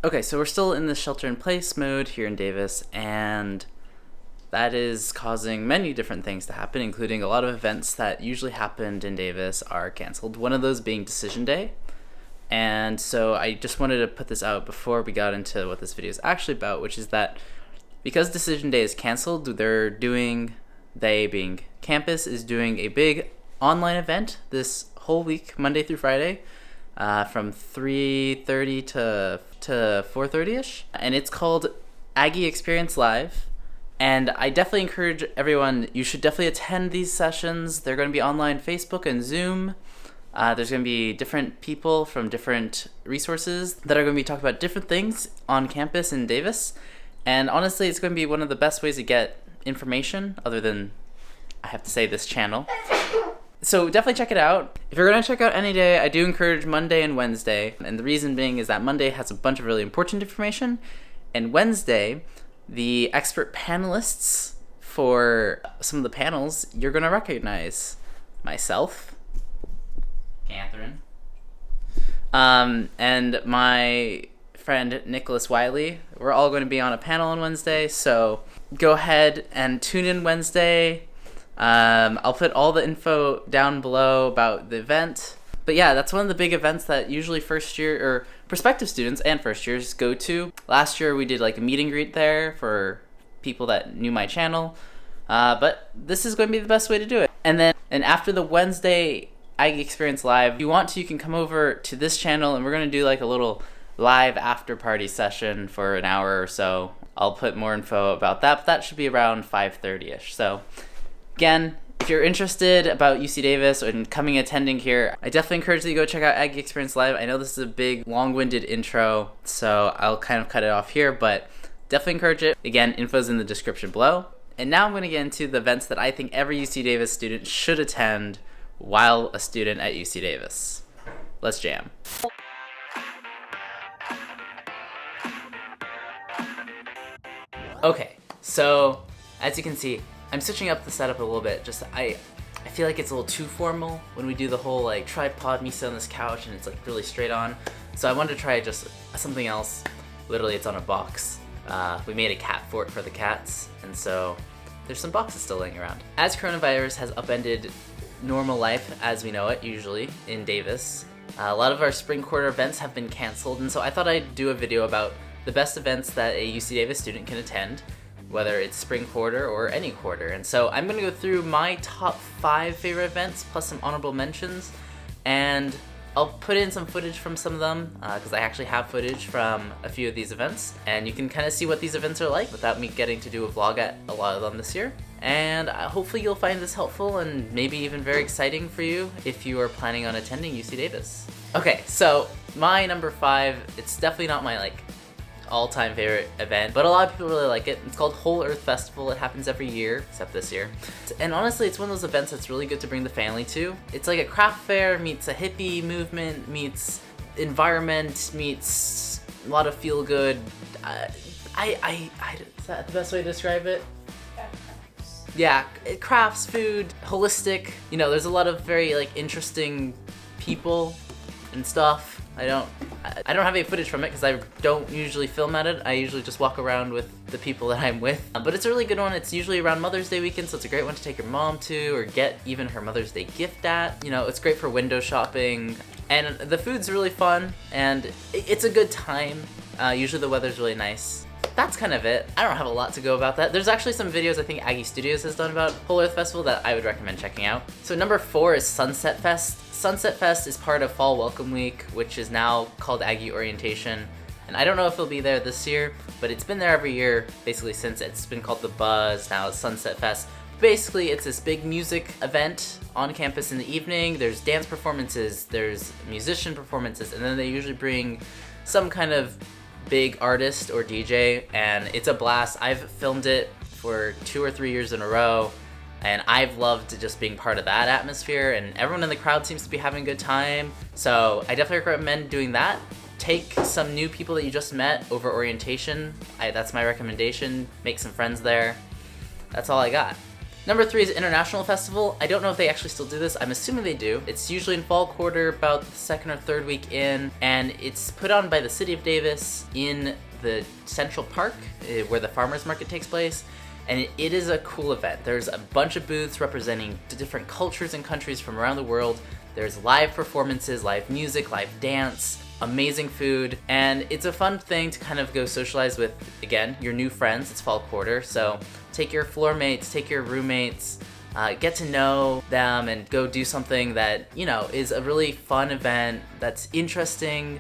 Okay, so we're still in the shelter-in-place mode here in Davis, and that is causing many different things to happen, including a lot of events that usually happened in Davis are canceled, one of those being Decision Day. And so I just wanted to put this out before we got into what this video is actually about, which is that because Decision Day is canceled, they being campus, is doing a big online event this whole week, Monday through Friday, from 3:30 to 4:30ish, and it's called AGGIE Experience Live. And I definitely encourage everyone, you should definitely attend these sessions. They're going to be online, Facebook and Zoom. There's going to be different people from different resources that are going to be talking about different things on campus in Davis. And honestly, it's going to be one of the best ways to get information, other than, I have to say, this channel. So definitely check it out. If you're going to check out any day, I do encourage Monday and Wednesday. And the reason being is that Monday has a bunch of really important information. And Wednesday, the expert panelists for some of the panels, you're going to recognize myself, Catherine, and my friend Nicholas Wiley. We're all going to be on a panel on Wednesday, so go ahead and tune in Wednesday. I'll put all the info down below about the event. But yeah, that's one of the big events that usually first year or prospective students and first years go to. Last year we did like a meet and greet there for people that knew my channel. But this is going to be the best way to do it. And after the Wednesday AGGIE Experience Live, if you want to, you can come over to this channel and we're going to do like a little live after party session for an hour or so. I'll put more info about that, but that should be around 5:30ish. So again, if you're interested about UC Davis and attending here, I definitely encourage that you go check out AGGIE Experience Live. I know this is a big, long-winded intro, so I'll kind of cut it off here, but definitely encourage it. Again, info's in the description below. And now I'm going to get into the events that I think every UC Davis student should attend while a student at UC Davis. Let's jam. Okay, so as you can see, I'm switching up the setup a little bit. Just I feel like it's a little too formal when we do the whole like tripod, me sit on this couch, and it's like really straight on. So I wanted to try just something else. Literally, it's on a box. We made a cat fort for the cats, and so there's some boxes still laying around. As coronavirus has upended normal life as we know it usually in Davis, a lot of our spring quarter events have been canceled, and so I thought I'd do a video about the best events that a UC Davis student can attend, whether it's spring quarter or any quarter. And so I'm going to go through my top 5 favorite events plus some honorable mentions, and I'll put in some footage from some of them because I actually have footage from a few of these events, and you can kind of see what these events are like without me getting to do a vlog at a lot of them this year. And hopefully you'll find this helpful and maybe even very exciting for you if you are planning on attending UC Davis. Okay, so my number 5, it's definitely not my all-time favorite event, but a lot of people really like it. It's called Whole Earth Festival. It happens every year, except this year. And honestly, it's one of those events that's really good to bring the family to. It's like a craft fair meets a hippie movement, meets environment, meets a lot of feel-good. Is that the best way to describe it? Yeah, crafts, food, holistic. You know, there's a lot of very interesting people and stuff. I don't have any footage from it because I don't usually film at it. I usually just walk around with the people that I'm with. But it's a really good one. It's usually around Mother's Day weekend, so it's a great one to take your mom to or get even her Mother's Day gift at. You know, it's great for window shopping. And the food's really fun, and it's a good time. Usually the weather's really nice. That's kind of it. I don't have a lot to go about that. There's actually some videos I think Aggie Studios has done about Whole Earth Festival that I would recommend checking out. So number 4 is Sunset Fest. Sunset Fest is part of Fall Welcome Week, which is now called Aggie Orientation. And I don't know if it'll be there this year, but it's been there every year, basically since it's been called The Buzz, now it's Sunset Fest. Basically, it's this big music event on campus in the evening. There's dance performances, there's musician performances, and then they usually bring some kind of big artist or DJ, and it's a blast. I've filmed it for 2 or 3 years in a row, and I've loved just being part of that atmosphere, and everyone in the crowd seems to be having a good time. So I definitely recommend doing that. Take some new people that you just met over orientation. That's my recommendation. Make some friends there. That's all I got. Number 3 is International Festival. I don't know if they actually still do this. I'm assuming they do. It's usually in fall quarter, about the second or third week in, and it's put on by the City of Davis in the Central Park, where the farmers market takes place. And it is a cool event. There's a bunch of booths representing different cultures and countries from around the world. There's live performances, live music, live dance, amazing food, and it's a fun thing to kind of go socialize with, again, your new friends. It's fall quarter, so take your floor mates, take your roommates, get to know them and go do something that, you know, is a really fun event that's interesting.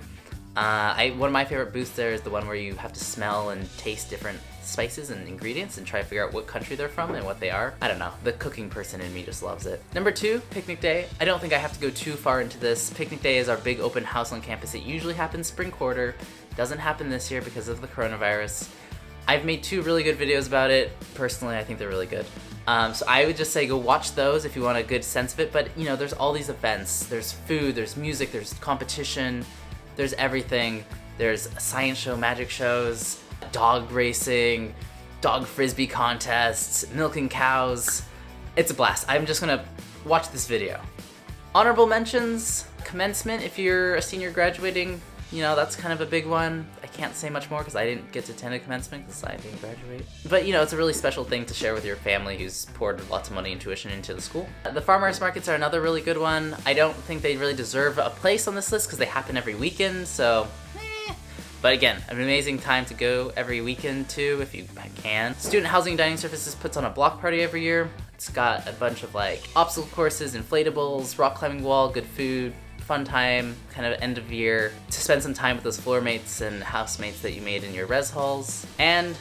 One of my favorite booths there is the one where you have to smell and taste different spices and ingredients and try to figure out what country they're from and what they are. I don't know, the cooking person in me just loves it. Number 2, Picnic Day. I don't think I have to go too far into this. Picnic Day is our big open house on campus. It usually happens spring quarter. It doesn't happen this year because of the coronavirus. I've made 2 really good videos about it. Personally, I think they're really good. So I would just say go watch those if you want a good sense of it, but you know, there's all these events. There's food, there's music, there's competition, there's everything. There's a science show, magic shows, dog racing, dog frisbee contests, milking cows. It's a blast. I'm just gonna watch this video. Honorable mentions, commencement. If you're a senior graduating, you know, that's kind of a big one. I can't say much more because I didn't get to attend a commencement because I didn't graduate. But you know, it's a really special thing to share with your family who's poured lots of money and tuition into the school. The farmers markets are another really good one. I don't think they really deserve a place on this list because they happen every weekend, so But again, an amazing time to go every weekend too, if you can. Student Housing Dining Services puts on a block party every year. It's got a bunch of like obstacle courses, inflatables, rock climbing wall, good food, fun time, kind of end of year, to spend some time with those floor mates and housemates that you made in your res halls. And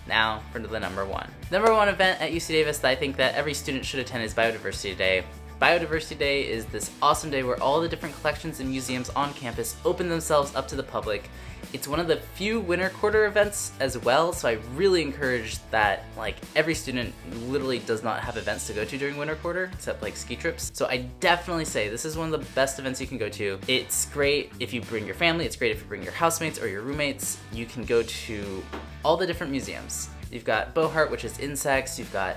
now for the number 1. Number 1 event at UC Davis that I think that every student should attend is Biodiversity Day. Biodiversity Day is this awesome day where all the different collections and museums on campus open themselves up to the public. It's one of the few winter quarter events as well, so I really encourage that. Like, every student literally does not have events to go to during winter quarter, except like ski trips. So I definitely say this is one of the best events you can go to. It's great if you bring your family, it's great if you bring your housemates or your roommates. You can go to all the different museums. You've got Bohart, which is insects, you've got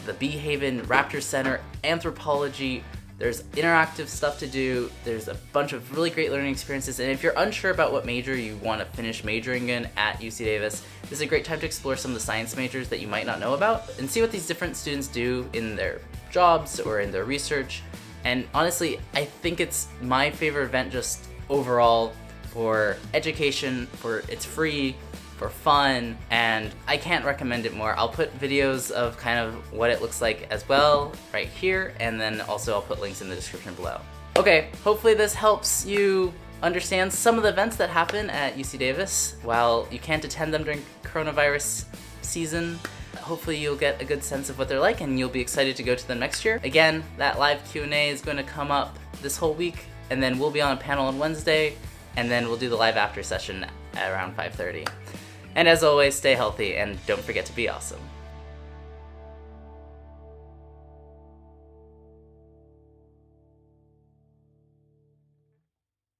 the Bee Haven, Raptor Center, anthropology. There's interactive stuff to do. There's a bunch of really great learning experiences. And if you're unsure about what major you want to finish majoring in at UC Davis, this is a great time to explore some of the science majors that you might not know about and see what these different students do in their jobs or in their research. And honestly, I think it's my favorite event just overall for education, for it's free, for fun, and I can't recommend it more. I'll put videos of kind of what it looks like as well right here, and then also I'll put links in the description below. Okay, hopefully this helps you understand some of the events that happen at UC Davis. While you can't attend them during coronavirus season, hopefully you'll get a good sense of what they're like and you'll be excited to go to them next year. Again, that live Q&A is going to come up this whole week, and then we'll be on a panel on Wednesday, and then we'll do the live after session at around 5:30. And as always, stay healthy and don't forget to be awesome.